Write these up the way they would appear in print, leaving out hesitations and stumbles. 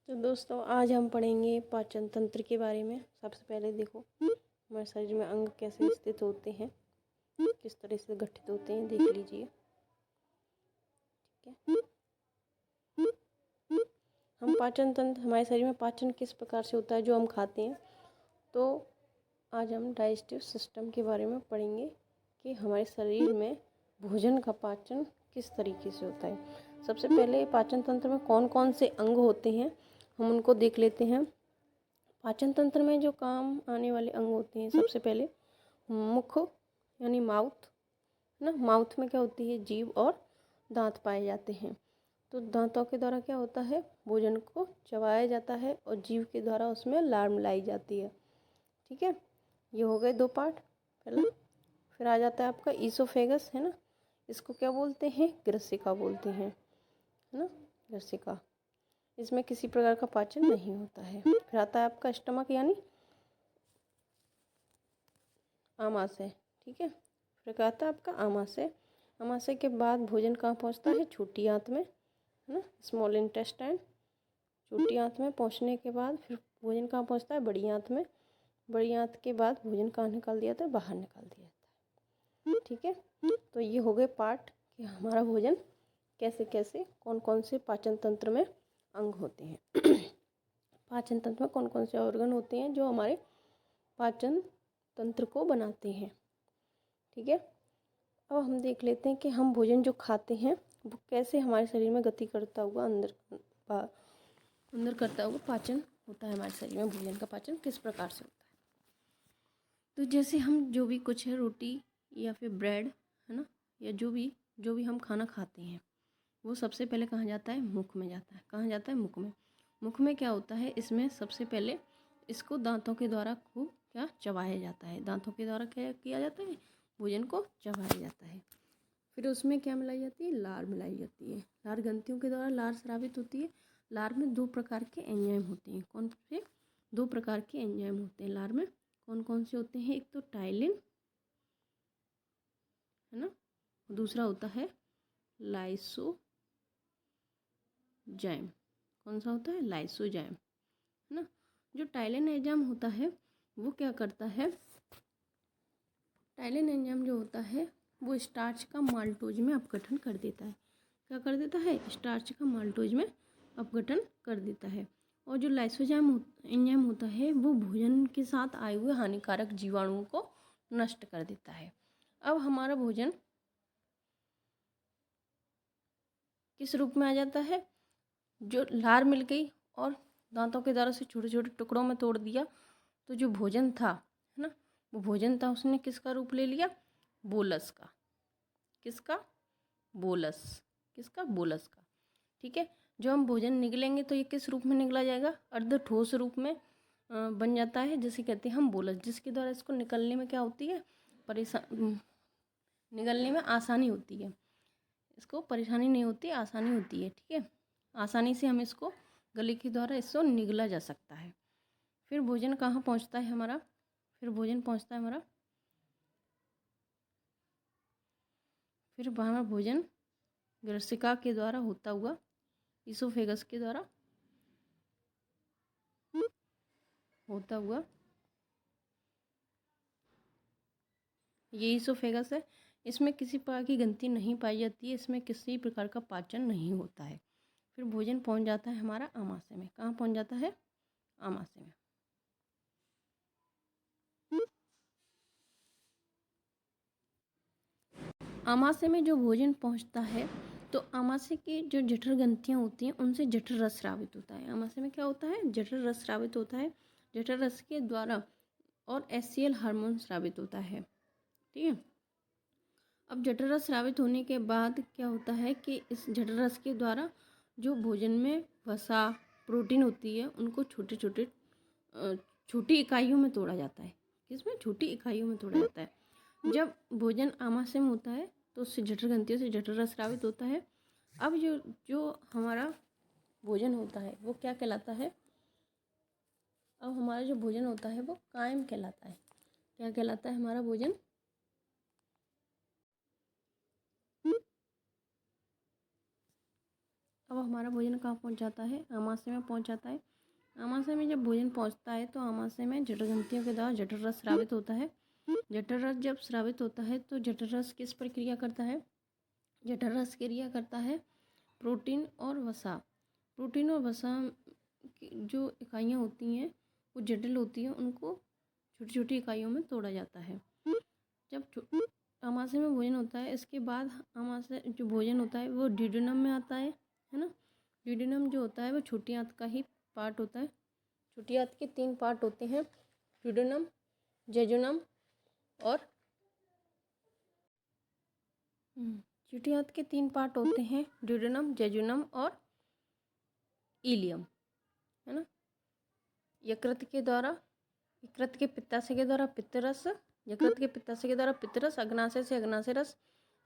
तो दोस्तों आज हम पढ़ेंगे पाचन तंत्र के बारे में। सबसे पहले देखो हमारे शरीर में अंग कैसे स्थित होते हैं, किस तरह से गठित होते हैं, देख लीजिए। ठीक है, हम पाचन तंत्र, हमारे शरीर में पाचन किस प्रकार से होता है जो हम खाते हैं। तो आज हम डाइजेस्टिव सिस्टम के बारे में पढ़ेंगे कि हमारे शरीर में भोजन का पाचन किस तरीके से होता है। सबसे पहले पाचन तंत्र में कौन कौन से अंग होते हैं हम उनको देख लेते हैं। पाचन तंत्र में जो काम आने वाले अंग होते हैं, सबसे पहले मुख यानी माउथ, है ना। माउथ में क्या होती है, जीभ और दांत पाए जाते हैं। तो दांतों के द्वारा क्या होता है, भोजन को चबाया जाता है और जीभ के द्वारा उसमें लार मिलाई जाती है। ठीक है, ये हो गए दो पार्ट पहला। फिर आ जाता है आपका ईसोफेगस, है ना। इसको क्या बोलते हैं, ग्रसिका बोलते हैं, है ना, ग्रसिका। इसमें किसी प्रकार का पाचन नहीं होता है। फिर आता है आपका स्टमक यानी आमाशय। ठीक है, फिर आता है आपका आमाशय। आमाशय के बाद भोजन कहाँ पहुँचता है, छोटी आंत में, है ना, स्मॉल इंटेस्टाइन। छोटी आंत में पहुँचने के बाद फिर भोजन कहाँ पहुँचता है, बड़ी आंत में। बड़ी आंत के बाद भोजन कहाँ निकाल दिया जाता है, बाहर निकाल दिया जाता है। ठीक है, तो ये हो गए पार्ट कि हमारा भोजन कैसे कैसे, कौन कौन से पाचन तंत्र में अंग होते हैं। पाचन तंत्र में कौन कौन से ऑर्गन होते हैं जो हमारे पाचन तंत्र को बनाते हैं। ठीक है, अब हम देख लेते हैं कि हम भोजन जो खाते हैं वो कैसे हमारे शरीर में गति करता हुआ अंदर करता हुआ पाचन होता है। हमारे शरीर में भोजन का पाचन किस प्रकार से होता है। तो जैसे हम जो भी कुछ है, रोटी या फिर ब्रेड, है ना, या जो भी हम खाना खाते हैं वो सबसे पहले कहाँ जाता है, मुख में जाता है। कहाँ जाता है, मुख में। मुख में क्या होता है, इसमें सबसे पहले इसको दांतों के द्वारा खूब क्या चबाया जाता है। दांतों के द्वारा क्या किया जाता है, भोजन को चबाया जाता है। फिर उसमें क्या मिलाई जाती है, लार मिलाई जाती है। लार ग्रंथियों के द्वारा लार स्रावित होती है। लार में दो प्रकार के एंजाइम होते हैं। कौन से दो प्रकार के एंजाइम होते हैं लार में, कौन कौन से होते हैं, एक तो टाइलिन, है ना, दूसरा होता है लाइसोजाइम। कौन सा होता है, लाइसोजाइम, है ना। जो टाइलिन एंजाइम होता है वो क्या करता है, टाइलिन एंजाइम जो होता है वो स्टार्च का माल्टोज में अपघटन कर देता है। क्या कर देता है, स्टार्च का माल्टोज में अपघटन कर देता है। और जो लाइसोजाइम एंजाइम होता है वो भोजन के साथ आए हुए हानिकारक जीवाणुओं को नष्ट कर देता है। अब हमारा भोजन किस रूप में आ जाता है, जो लार मिल गई और दांतों के द्वारा से छोटे छोटे टुकड़ों में तोड़ दिया, तो जो भोजन था, है ना, वो भोजन था उसने किसका रूप ले लिया, बोलस का। किसका, बोलस। किसका, बोलस का। ठीक है, जो हम भोजन निगलेंगे तो ये किस रूप में निगला जाएगा, अर्ध ठोस रूप में बन जाता है, जिसे कहते हैं हम बोलस, जिसके द्वारा इसको निकलने में क्या होती है, निगलने में आसानी होती है। इसको परेशानी नहीं होती, आसानी होती है। ठीक है, आसानी से हम इसको गले के द्वारा इसको निगला जा सकता है। फिर भोजन कहाँ पहुँचता है हमारा, फिर भोजन पहुँचता है हमारा, फिर हमारा भोजन ग्रसिका के द्वारा होता हुआ, ईसोफेगस के द्वारा होता हुआ, ये ईसोफेगस है। इसमें किसी प्रकार की ग्रंथि नहीं पाई जाती है, इसमें किसी प्रकार का पाचन नहीं होता है। फिर भोजन पहुंच जाता है हमारा आमाशय में। कहाँ पहुंच जाता है, आमाशय में। आमाशय में जो भोजन पहुंचता है तो आमाशय की जो जठर ग्रंथियाँ होती हैं उनसे जठर रस स्रावित होता है। आमाशय में क्या होता है, जठर रस स्रावित होता है। जठर रस के द्वारा और HCl हार्मोन स्रावित होता है। ठीक है, अब जठर रस स्रावित होने के बाद क्या होता है कि इस जठर रस के द्वारा जो भोजन में वसा, प्रोटीन होती है उनको छोटे छोटे छोटी इकाइयों में तोड़ा जाता है। किसमें, छोटी इकाइयों में तोड़ा जाता है। जब भोजन आमाशय में होता है तो उससे जठर ग्रंथियों से जठर रस स्रावित होता है। अब जो जो हमारा भोजन होता है वो क्या कहलाता है, अब हमारा जो भोजन होता है वो कायम कहलाता है। क्या कहलाता है हमारा भोजन, अब हमारा भोजन कहाँ पहुँच जाता है, आमाशय में पहुँच जाता है। आमाशय में जब भोजन पहुँचता है तो आमाशय में जठर ग्रंथियों के द्वारा जठर रस स्रावित होता है। जठर रस जब स्रावित होता है तो जठर रस किस पर क्रिया करता है, जठर रस क्रिया करता है प्रोटीन और वसा। प्रोटीन और वसा की जो इकाइयाँ होती हैं वो जटिल होती हैं, उनको छोटी छोटी इकाइयों में तोड़ा जाता है। जब आमाशय में भोजन होता है, इसके बाद आमाशय जो भोजन होता है वो ड्यूडेनम में आता है ना। ड्यूडेनम जो होता है वो छोटी आंत का ही पार्ट होता है। छोटी आंत के 3 पार्ट होते हैं, ड्यूडेनम, जेजुनम और छोटी आंत के 3 पार्ट होते हैं, ड्यूडेनम, जेजुनम और इलियम, है ना। यकृत के पित्ताशय के द्वारा पित्तरस, यकृत के पित्ताशय के द्वारा पित्तरस, अग्नाशय से अग्नाशय रस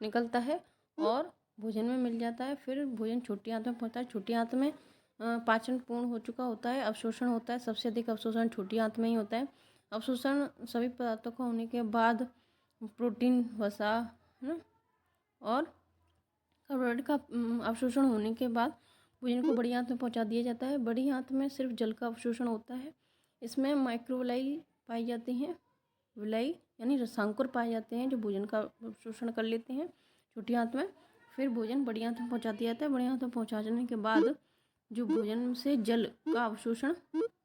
निकलता है और भोजन में मिल जाता है। फिर भोजन छोटी आंत में पहुंचता है। छोटी आंत में पाचन पूर्ण हो चुका होता है, अवशोषण होता है। सबसे अधिक अवशोषण छोटी आंत में ही होता है। अवशोषण सभी पदार्थों का होने के बाद प्रोटीन, वसा, है ना, और कार्बोहाइड्रेट का अवशोषण होने के बाद भोजन को बड़ी आंत में पहुंचा दिया जाता है। बड़ी आंत में सिर्फ जल का अवशोषण होता है। इसमें माइक्रोविलाई पाई जाती हैं, विलाई यानी रसांकुर पाए जाते हैं जो भोजन का अवशोषण कर लेते हैं छोटी आंत में। फिर भोजन बड़ी आंत में पहुंचा दिया जाता है। बड़ी आंत में पहुंचाने के बाद जो भोजन से जल का अवशोषण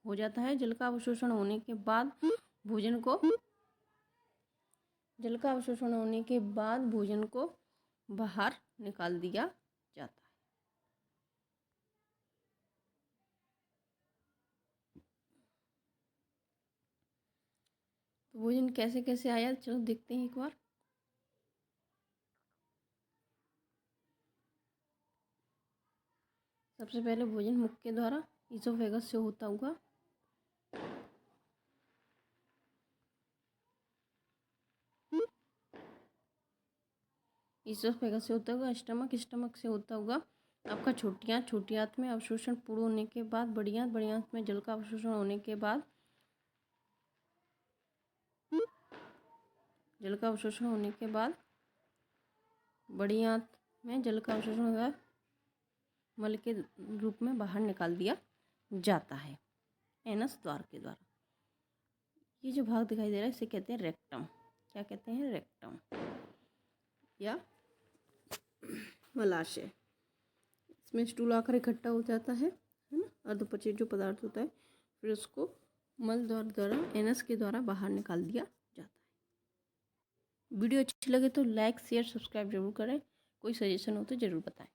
हो जाता है। जल का अवशोषण होने के बाद भोजन को बाहर निकाल दिया जाता है। तो भोजन कैसे कैसे आया, चलो देखते हैं एक बार। सबसे पहले भोजन मुख के द्वारा ईसोफेगस से होता हुआ स्टमक से होता हुआ आपका छोटी आंत में अवशोषण पूर्ण होने के बाद बड़ी आंत में जल का अवशोषण होने के बाद बड़ी आंत में जल का अवशोषण होगा मल के रूप में बाहर निकाल दिया जाता है एनस द्वार के द्वारा। ये जो भाग दिखाई दे रहा है इसे कहते हैं रेक्टम। क्या कहते हैं? रेक्टम या मलाशय। इसमें स्टूल आकर इकट्ठा हो जाता है ना, अर्धपचित जो पदार्थ होता है, फिर उसको मल द्वारा एनस के द्वारा बाहर निकाल दिया जाता है। वीडियो अच्छी लगे तो लाइक, शेयर, सब्सक्राइब जरूर करें। कोई सजेशन हो तो ज़रूर बताएं।